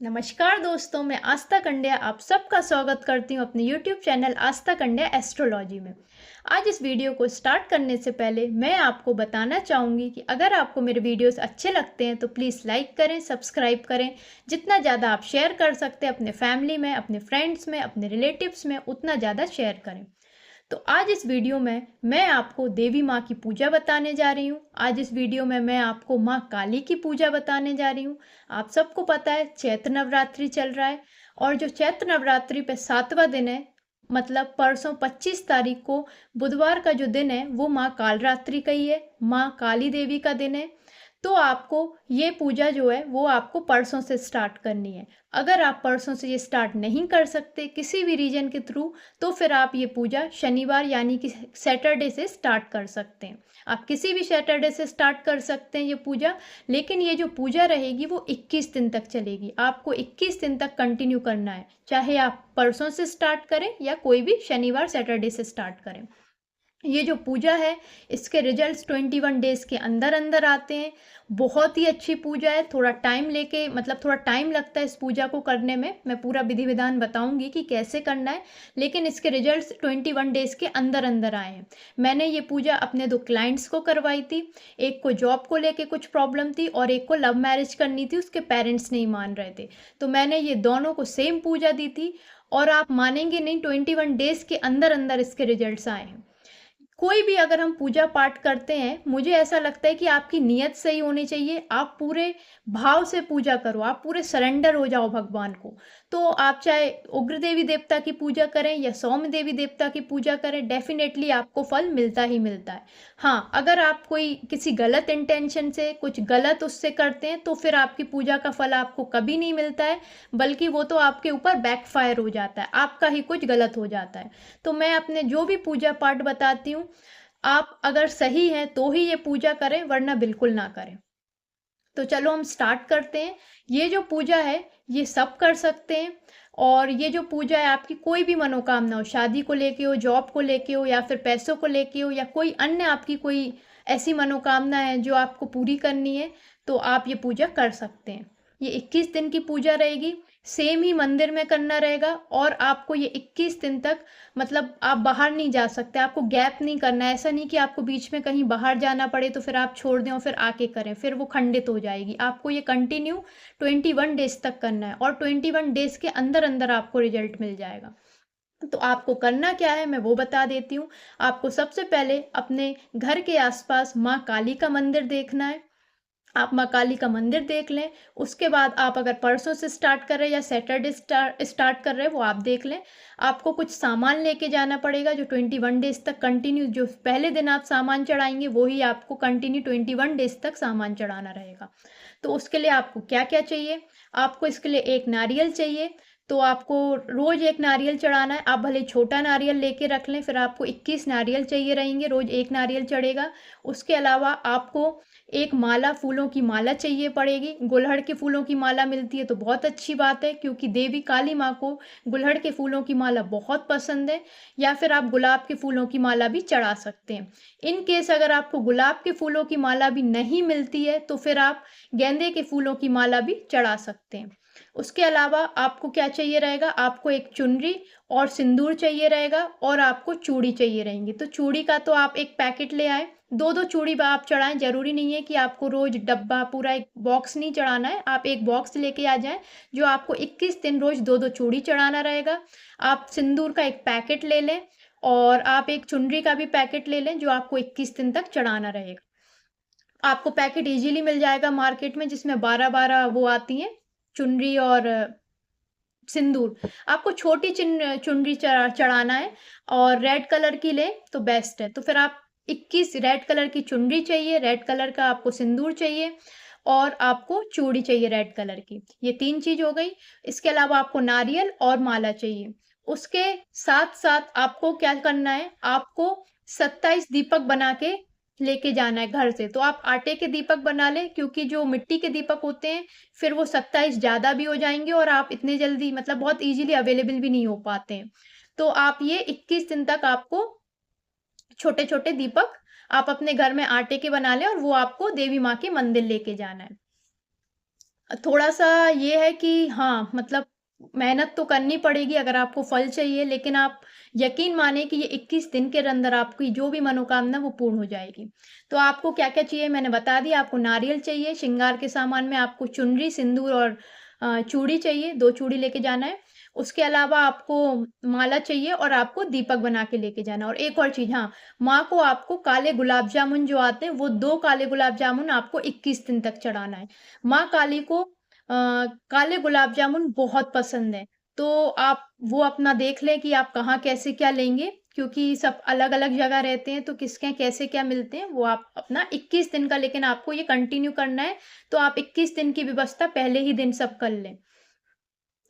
नमस्कार दोस्तों, मैं आस्था कंड्या आप सबका स्वागत करती हूँ अपने YouTube चैनल आस्था कंड्या एस्ट्रोलॉजी में। आज इस वीडियो को स्टार्ट करने से पहले मैं आपको बताना चाहूँगी कि अगर आपको मेरे वीडियोस अच्छे लगते हैं तो प्लीज़ लाइक करें, सब्सक्राइब करें। जितना ज़्यादा आप शेयर कर सकते हैं अपने फैमिली में, अपने फ्रेंड्स में, अपने रिलेटिव्स में, उतना ज़्यादा शेयर करें। तो आज इस वीडियो में मैं आपको देवी माँ की पूजा बताने जा रही हूँ। आज इस वीडियो में मैं आपको माँ काली की पूजा बताने जा रही हूँ। आप सबको पता है चैत्र नवरात्रि चल रहा है और जो चैत्र नवरात्रि पे 7वां दिन है, मतलब परसों 25 तारीख को बुधवार का जो दिन है वो माँ कालरात्रि का ही है, माँ काली देवी का दिन है। तो आपको ये पूजा जो है वो आपको परसों से स्टार्ट करनी है। अगर आप परसों से ये स्टार्ट नहीं कर सकते किसी भी रीजन के थ्रू, तो फिर आप ये पूजा शनिवार यानी कि सैटरडे से स्टार्ट कर सकते हैं। आप किसी भी सैटरडे से स्टार्ट कर सकते हैं ये पूजा, लेकिन ये जो पूजा रहेगी वो 21 दिन तक चलेगी। आपको 21 दिन तक कंटिन्यू करना है, चाहे आप परसों से स्टार्ट करें या कोई भी शनिवार सैटरडे से स्टार्ट करें। ये जो पूजा है इसके रिजल्ट्स 21 डेज के अंदर अंदर आते हैं। बहुत ही अच्छी पूजा है। थोड़ा टाइम लेके, मतलब थोड़ा टाइम लगता है इस पूजा को करने में। मैं पूरा विधि विधान बताऊंगी कि कैसे करना है, लेकिन इसके रिजल्ट्स 21 डेज के अंदर अंदर आए हैं। मैंने ये पूजा अपने 2 क्लाइंट्स को करवाई थी। एक को जॉब को लेके कुछ प्रॉब्लम थी और एक को लव मैरिज करनी थी, उसके पेरेंट्स नहीं मान रहे थे। तो मैंने ये दोनों को सेम पूजा दी थी और आप मानेंगे नहीं, 21 डेज के अंदर अंदर इसके रिजल्ट्स आए हैं। कोई भी अगर हम पूजा पाठ करते हैं, मुझे ऐसा लगता है कि आपकी नीयत सही होनी चाहिए। आप पूरे भाव से पूजा करो, आप पूरे सरेंडर हो जाओ भगवान को। तो आप चाहे उग्र देवी देवता की पूजा करें या सौम्य देवी देवता की पूजा करें, डेफिनेटली आपको फल मिलता ही मिलता है। हाँ, अगर आप कोई किसी गलत इंटेंशन से कुछ गलत उससे करते हैं तो फिर आपकी पूजा का फल आपको कभी नहीं मिलता है, बल्कि वो तो आपके ऊपर बैकफायर हो जाता है, आपका ही कुछ गलत हो जाता है। तो मैं अपने जो भी पूजा पाठ बताती हूँ, आप अगर सही हैं तो ही ये पूजा करें, वरना बिल्कुल ना करें। तो चलो हम स्टार्ट करते हैं। ये जो पूजा है ये सब कर सकते हैं। और ये जो पूजा है, आपकी कोई भी मनोकामना हो, शादी को लेके हो, जॉब को लेके हो, या फिर पैसों को लेके हो, या कोई अन्य आपकी कोई ऐसी मनोकामना है जो आपको पूरी करनी है, तो आप ये पूजा कर सकते हैं। ये 21 दिन की पूजा रहेगी। सेम ही मंदिर में करना रहेगा और आपको ये 21 दिन तक, मतलब आप बाहर नहीं जा सकते, आपको गैप नहीं करना है। ऐसा नहीं कि आपको बीच में कहीं बाहर जाना पड़े तो फिर आप छोड़ दें और फिर आके करें, फिर वो खंडित हो जाएगी। आपको ये कंटिन्यू 21 डेज तक करना है और 21 डेज के अंदर अंदर आपको रिजल्ट मिल जाएगा। तो आपको करना क्या है मैं वो बता देती हूँ। आपको सबसे पहले अपने घर के आसपास माँ काली का मंदिर देखना है। आप माँ काली का मंदिर देख लें। उसके बाद आप अगर परसों से स्टार्ट कर रहे हैं या सैटरडे स्टार्ट कर रहे हैं, वो आप देख लें। आपको कुछ सामान लेके जाना पड़ेगा जो 21 डेज तक कंटिन्यू, जो पहले दिन आप सामान चढ़ाएंगे वही आपको कंटिन्यू 21 डेज तक सामान चढ़ाना रहेगा। तो उसके लिए आपको क्या क्या चाहिए? आपको इसके लिए एक नारियल चाहिए। तो आपको रोज एक नारियल चढ़ाना है। आप भले छोटा नारियल लेके रख लें, फिर आपको 21 नारियल चाहिए रहेंगे, रोज एक नारियल चढ़ेगा। उसके अलावा आपको एक माला, फूलों की माला चाहिए पड़ेगी। गुलहड़ के फूलों की माला मिलती है तो बहुत अच्छी बात है, क्योंकि देवी काली माँ को गुलहड़ के फूलों की माला बहुत पसंद है। या फिर आप गुलाब के फूलों की माला भी चढ़ा सकते हैं। इन केस अगर आपको गुलाब के फूलों की माला भी नहीं मिलती है तो फिर आप गेंदे के फूलों की माला भी चढ़ा सकते हैं। उसके अलावा आपको क्या चाहिए रहेगा? आपको एक चुनरी और सिंदूर चाहिए रहेगा और आपको चूड़ी चाहिए रहेंगी। तो चूड़ी का तो आप एक पैकेट ले आए, 2-2 चूड़ी आप चढ़ाएं। जरूरी नहीं है कि आपको रोज डब्बा पूरा एक बॉक्स नहीं चढ़ाना है, आप एक बॉक्स लेके आ जाएं जो आपको 21 दिन रोज 2-2 चूड़ी चढ़ाना रहेगा। आप सिंदूर का एक पैकेट ले लें और आप एक चुनरी का भी पैकेट ले लें जो आपको 21 दिन तक चढ़ाना रहेगा। आपको पैकेट इजीली मिल जाएगा मार्केट में, जिसमें 12-12 वो आती हैं, चुनरी और सिंदूर। आपको छोटी चुनरी चढ़ाना है और रेड कलर की ले तो बेस्ट है। तो फिर आप 21 रेड कलर की चुनरी चाहिए, रेड कलर का आपको सिंदूर चाहिए और आपको चूड़ी चाहिए रेड कलर की। ये 3 चीज हो गई। इसके अलावा आपको नारियल और माला चाहिए। उसके साथ साथ आपको क्या करना है? आपको 27 दीपक बना के लेके जाना है घर से। तो आप आटे के दीपक बना लें, क्योंकि जो मिट्टी के दीपक होते हैं फिर वो 27 ज़्यादा भी हो जाएंगे और आप इतने जल्दी, मतलब बहुत इजीली अवेलेबल भी नहीं हो पाते हैं। तो आप ये 21 दिन तक आपको छोटे छोटे दीपक आप अपने घर में आटे के बना लें और वो आपको देवी माँ के मंदिर लेके जाना है। थोड़ा सा ये है कि हाँ, मतलब मेहनत तो करनी पड़ेगी अगर आपको फल चाहिए, लेकिन आप यकीन माने कि ये 21 दिन के अंदर आपकी जो भी मनोकामना वो पूर्ण हो जाएगी। तो आपको क्या-क्या चाहिए मैंने बता दिया। आपको नारियल चाहिए, श्रृंगार के सामान में आपको चुनरी, सिंदूर और चूड़ी चाहिए, 2 चूड़ी लेके जाना है। उसके अलावा आपको माला चाहिए और आपको दीपक बना के लेके जाना है। और एक और चीज़, हाँ, माँ को आपको काले गुलाब जामुन जो आते हैं, वो 2 काले गुलाब जामुन आपको 21 दिन तक चढ़ाना है। माँ काली को काले गुलाब जामुन बहुत पसंद है, तो आप वो अपना देख लें कि आप कहाँ कैसे क्या लेंगे, क्योंकि सब अलग-अलग जगह रहते हैं, तो किसके यहाँ कैसे क्या मिलते हैं, वो आप अपना 21 दिन का, लेकिन आपको ये कंटिन्यू करना है, तो आप 21 दिन की व्यवस्था पहले ही दिन सब कर लें।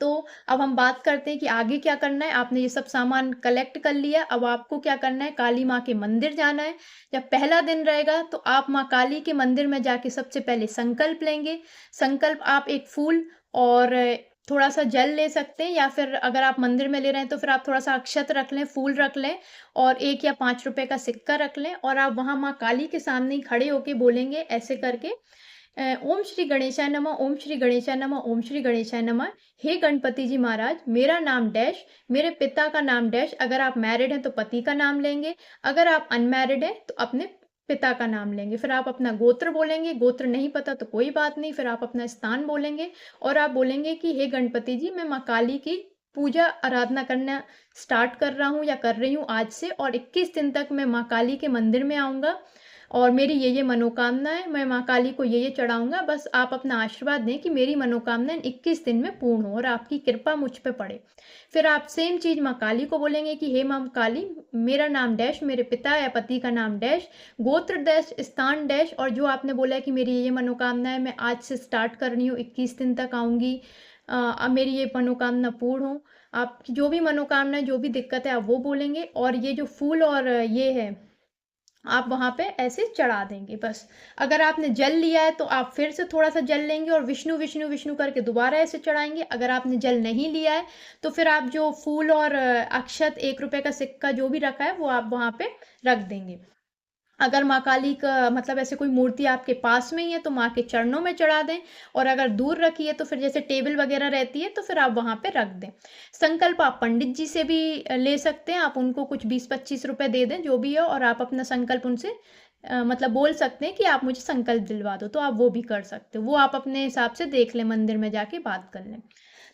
तो अब हम बात करते हैं कि आगे क्या करना है। आपने ये सब सामान कलेक्ट कर लिया, अब आपको क्या करना है, काली माँ के मंदिर जाना है। जब पहला दिन रहेगा तो आप माँ काली के मंदिर में जाके सबसे पहले संकल्प लेंगे। संकल्प आप एक फूल और थोड़ा-सा जल ले सकते हैं, या फिर अगर आप मंदिर में ले रहे हैं तो फिर आप थोड़ा-सा अक्षत रख लें, फूल रख लें और 1 या 5 रुपए का सिक्का रख लें, और आप वहाँ माँ काली के सामने ही खड़े होके बोलेंगे ऐसे करके, ओम श्री गणेशाय नमः, ओम श्री गणेशाय नमः, ओम श्री गणेशाय नमः। हे गणपति जी महाराज, मेरा नाम डैश, मेरे पिता का नाम डैश। अगर आप मैरिड हैं तो पति का नाम लेंगे, अगर आप अनमैरिड हैं तो अपने पिता का नाम लेंगे। फिर आप अपना गोत्र बोलेंगे, गोत्र नहीं पता तो कोई बात नहीं, फिर आप अपना स्थान बोलेंगे और आप बोलेंगे कि हे गणपति जी, मैं माँ काली की पूजा आराधना करना स्टार्ट कर रहा हूँ या कर रही हूँ आज से, और 21 दिन तक मैं माँ काली के मंदिर में आऊँगा और मेरी ये मनोकामना है, मैं माँ काली को ये चढ़ाऊँगा। बस आप अपना आशीर्वाद दें कि मेरी मनोकामना इन 21 दिन में पूर्ण हो और आपकी कृपा मुझ पे पड़े। फिर आप सेम चीज़ माँ काली को बोलेंगे कि हे माँ काली, मेरा नाम डैश, मेरे पिता या पति का नाम डैश, गोत्र डैश, स्थान डैश, और जो आपने बोला है कि मेरी ये मनोकामना है, मैं आज से स्टार्ट कर रही हूँ, 21 दिन तक आऊँगी। अब मेरी ये मनोकामना पूर्ण हो। आपकी जो भी मनोकामना है, जो भी दिक्कत है, आप वो बोलेंगे, और ये जो फूल और ये है, आप वहाँ पे ऐसे चढ़ा देंगे बस। अगर आपने जल लिया है तो आप फिर से थोड़ा-सा जल लेंगे और विष्णु, विष्णु, विष्णु करके दोबारा ऐसे चढ़ाएँगे। अगर आपने जल नहीं लिया है तो फिर आप जो फूल और अक्षत, 1 रुपए का सिक्का जो भी रखा है वो आप वहाँ पे रख देंगे। अगर माँ काली का मतलब ऐसे कोई मूर्ति आपके पास में ही है तो माँ के चरणों में चढ़ा दें, और अगर दूर रखी है तो फिर जैसे टेबल वगैरह रहती है तो फिर आप वहाँ पे रख दें। संकल्प आप पंडित जी से भी ले सकते हैं, आप उनको कुछ 20-25 रुपए दे दें जो भी है, और आप अपना संकल्प उनसे मतलब बोल सकते हैं कि आप मुझे संकल्प दिलवा दो, तो आप वो भी कर सकते हो। वो आप अपने हिसाब से देख लें, मंदिर में जाके बात कर लें।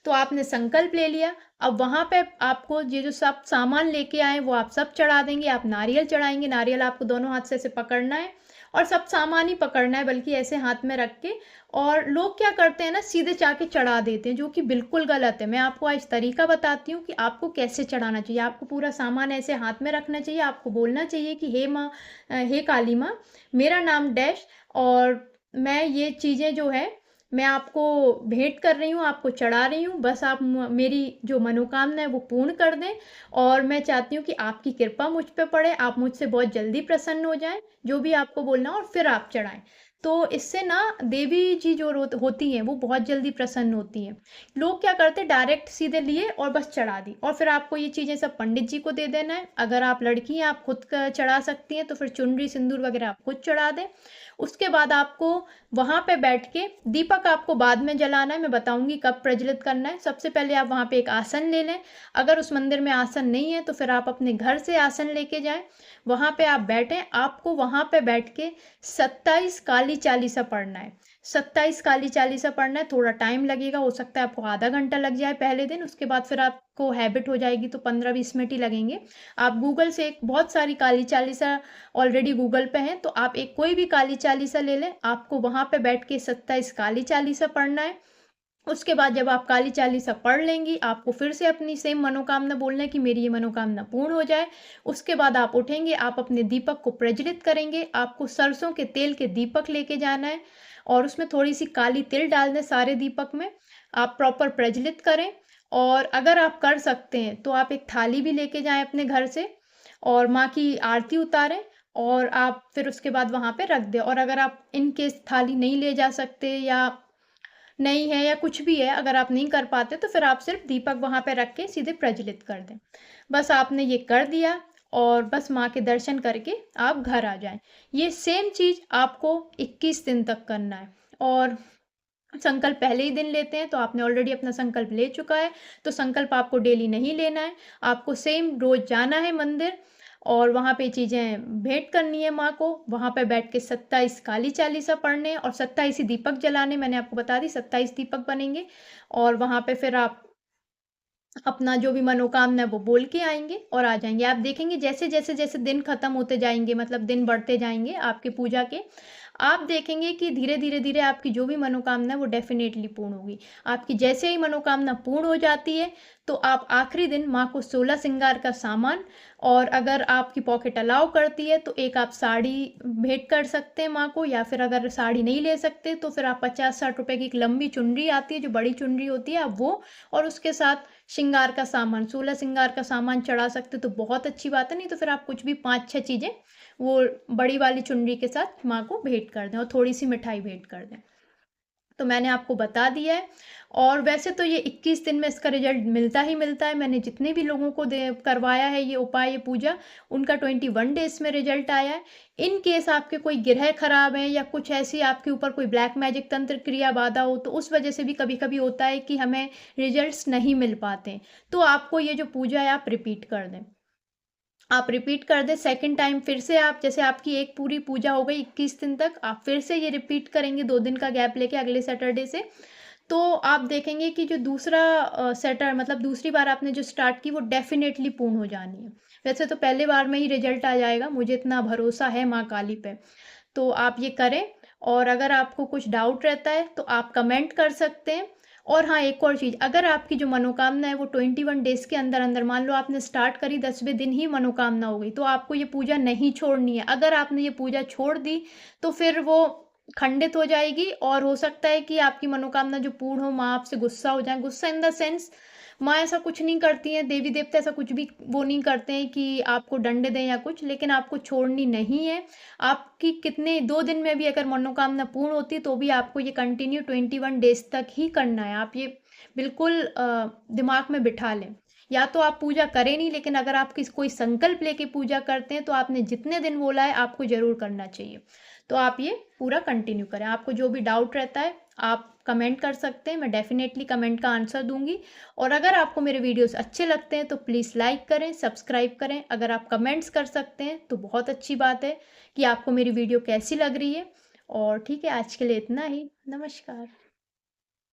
तो आपने संकल्प ले लिया, अब वहाँ पे आपको ये जो सब सामान लेके आए वो आप सब चढ़ा देंगे। आप नारियल चढ़ाएँगे, नारियल आपको दोनों हाथ से ऐसे पकड़ना है और सब सामान ही पकड़ना है, बल्कि ऐसे हाथ में रख के। और लोग क्या करते हैं ना, सीधे जाके चढ़ा देते हैं, जो कि बिल्कुल गलत है। मैं आपको आज तरीका बताती हूँ कि आपको कैसे चढ़ाना चाहिए। आपको पूरा सामान ऐसे हाथ में रखना चाहिए, आपको बोलना चाहिए कि हे माँ, हे काली माँ, मेरा नाम डैश, और मैं ये चीज़ें जो है मैं आपको भेंट कर रही हूँ, आपको चढ़ा रही हूँ। बस आप मेरी जो मनोकामना है वो पूर्ण कर दें, और मैं चाहती हूँ कि आपकी कृपा मुझ पे पड़े, आप मुझसे बहुत जल्दी प्रसन्न हो जाएं, जो भी आपको बोलना हो, और फिर आप चढ़ाएं। तो इससे ना देवी जी जो होती हैं वो बहुत जल्दी प्रसन्न होती हैं। लोग क्या करते हैं, डायरेक्ट सीधे लिए और बस चढ़ा दी, और फिर आपको ये चीज़ें सब पंडित जी को दे देना है। अगर आप लड़की हैं, आप खुद चढ़ा सकती हैं, तो फिर चुनरी सिंदूर वगैरह आप खुद चढ़ा दें। उसके बाद आपको वहाँ पे बैठ के दीपक आपको बाद में जलाना है, मैं बताऊंगी कब प्रज्वलित करना है। सबसे पहले आप वहाँ पे एक आसन ले लें। अगर उस मंदिर में आसन नहीं है तो फिर आप अपने घर से आसन लेके जाएं, वहाँ पे आप बैठें। आपको वहाँ पे बैठ के 27 काली चालीसा पढ़ना है। 27 काली चालीसा पढ़ना है। थोड़ा टाइम लगेगा, हो सकता है आपको आधा घंटा लग जाए पहले दिन, उसके बाद फिर आपको हैबिट हो जाएगी तो 15-20 मिनट ही लगेंगे। आप गूगल से बहुत सारी काली चालीसा ऑलरेडी गूगल पे हैं, तो आप एक कोई भी काली चालीसा ले लें। आपको वहाँ पे बैठ के 27 काली चालीसा पढ़ना है। उसके बाद जब आप काली चालीसा पढ़ लेंगी, आपको फिर से अपनी सेम मनोकामना बोलना है कि मेरी ये मनोकामना पूर्ण हो जाए। उसके बाद आप उठेंगे, आप अपने दीपक को प्रज्वलित करेंगे। आपको सरसों के तेल के दीपक लेके जाना है और उसमें थोड़ी सी काली तिल डाल दें सारे दीपक में। आप प्रॉपर प्रज्वलित करें, और अगर आप कर सकते हैं तो आप एक थाली भी लेके जाएं अपने घर से और माँ की आरती उतारें, और आप फिर उसके बाद वहाँ पे रख दें। और अगर आप इन केस थाली नहीं ले जा सकते या नहीं है या कुछ भी है, अगर आप नहीं कर पाते तो फिर आप सिर्फ दीपक वहाँ पे रख के सीधे प्रज्वलित कर दें। बस आपने ये कर दिया और बस माँ के दर्शन करके आप घर आ जाएं। ये सेम चीज़ आपको 21 दिन तक करना है। और संकल्प पहले ही दिन लेते हैं तो आपने ऑलरेडी अपना संकल्प ले चुका है, तो संकल्प आपको डेली नहीं लेना है। आपको सेम रोज़ जाना है मंदिर और वहाँ पे चीज़ें भेंट करनी है माँ को। वहाँ पे बैठ के 27 काली चालीसा पढ़ने हैं और 27 ही दीपक जलाने। मैंने आपको बता दी 27 दीपक बनेंगे और वहाँ पे फिर आप अपना जो भी मनोकामना है वो बोल के आएँगे और आ जाएँगे। आप देखेंगे जैसे दिन खत्म होते जाएँगे, मतलब दिन बढ़ते जाएँगे आपकी पूजा के, आप देखेंगे कि धीरे-धीरे आपकी जो भी मनोकामना है वो डेफ़िनेटली पूर्ण होगी। आपकी जैसे ही मनोकामना पूर्ण हो जाती है, तो आप आखिरी दिन माँ को 16 श्रृंगार का सामान और अगर आपकी पॉकेट अलाउ करती है तो एक आप साड़ी भेंट कर सकते हैं माँ को, या फिर अगर साड़ी नहीं ले सकते तो फिर आप 50-60 रुपए की एक लंबी चुनरी आती है, जो बड़ी चुनरी होती है, आप वो और उसके साथ श्रृंगार का सामान 16 श्रृंगार का सामान चढ़ा सकते तो बहुत अच्छी बात है। नहीं तो फिर आप कुछ भी 5-6 चीज़ें वो बड़ी वाली चुनरी के साथ माँ को भेंट कर दें और थोड़ी-सी मिठाई भेंट कर दें। तो मैंने आपको बता दिया है और वैसे तो ये 21 दिन में इसका रिज़ल्ट मिलता ही मिलता है। मैंने जितने भी लोगों को दे करवाया है ये उपाय, ये पूजा, उनका 21 डेज़ में रिज़ल्ट आया है। इन केस आपके कोई ग्रह खराब है या कुछ ऐसी आपके ऊपर कोई ब्लैक मैजिक तंत्र क्रिया बाधा हो, तो उस वजह से भी कभी-कभी होता है कि हमें रिज़ल्ट्स नहीं मिल पाते। तो आपको ये जो पूजा है आप रिपीट कर दें। आप रिपीट कर दें सेकंड टाइम, फिर से आप जैसे आपकी एक पूरी पूजा हो गई 21 दिन तक, आप फिर से ये रिपीट करेंगे 2 दिन का गैप लेके अगले सैटरडे से, तो आप देखेंगे कि जो दूसरा मतलब दूसरी बार आपने जो स्टार्ट की वो डेफ़िनेटली पूर्ण हो जानी है। वैसे तो पहले बार में ही रिज़ल्ट आ जाएगा, मुझे इतना भरोसा है माँ काली पे। तो आप ये करें और अगर आपको कुछ डाउट रहता है तो आप कमेंट कर सकते हैं। और हाँ, एक और चीज़, अगर आपकी जो मनोकामना है वो 21 डेज़ के अंदर-अंदर, मान लो आपने स्टार्ट करी 10वें दिन ही मनोकामना हो गई, तो आपको ये पूजा नहीं छोड़नी है। अगर आपने ये पूजा छोड़ दी, तो फिर वो खंडित हो जाएगी और हो सकता है कि आपकी मनोकामना जो पूर्ण हो, माँ आपसे गुस्सा हो जाएँ। गुस्सा इन द सेंस, माँ ऐसा कुछ नहीं करती हैं, देवी-देवता ऐसा कुछ भी वो नहीं करते हैं कि आपको दंड दें या कुछ, लेकिन आपको छोड़नी नहीं है। आपकी कितने 2 दिन में भी अगर मनोकामना पूर्ण होती है, तो भी आपको ये कंटिन्यू 21 डेज़ तक ही करना है। आप ये बिल्कुल दिमाग में बिठा लें। या तो आप पूजा करें नहीं, लेकिन अगर आप कोई संकल्प लेके पूजा करते हैं, तो आपने जितने दिन बोला है, आपको ज़रूर करना चाहिए। तो आप ये पूरा कंटिन्यू करें। आपको जो भी डाउट रहता है, आप कमेंट कर सकते हैं, मैं डेफ़िनेटली कमेंट का आंसर दूँगी। और अगर आपको मेरे वीडियोज़ अच्छे लगते हैं, तो प्लीज़ लाइक करें, सब्सक्राइब करें। अगर आप कमेंट्स कर सकते हैं, तो बहुत अच्छी बात है कि आपको मेरी वीडियो कैसी लग रही है। और ठीक है, आज के लिए इतना ही। नमस्कार।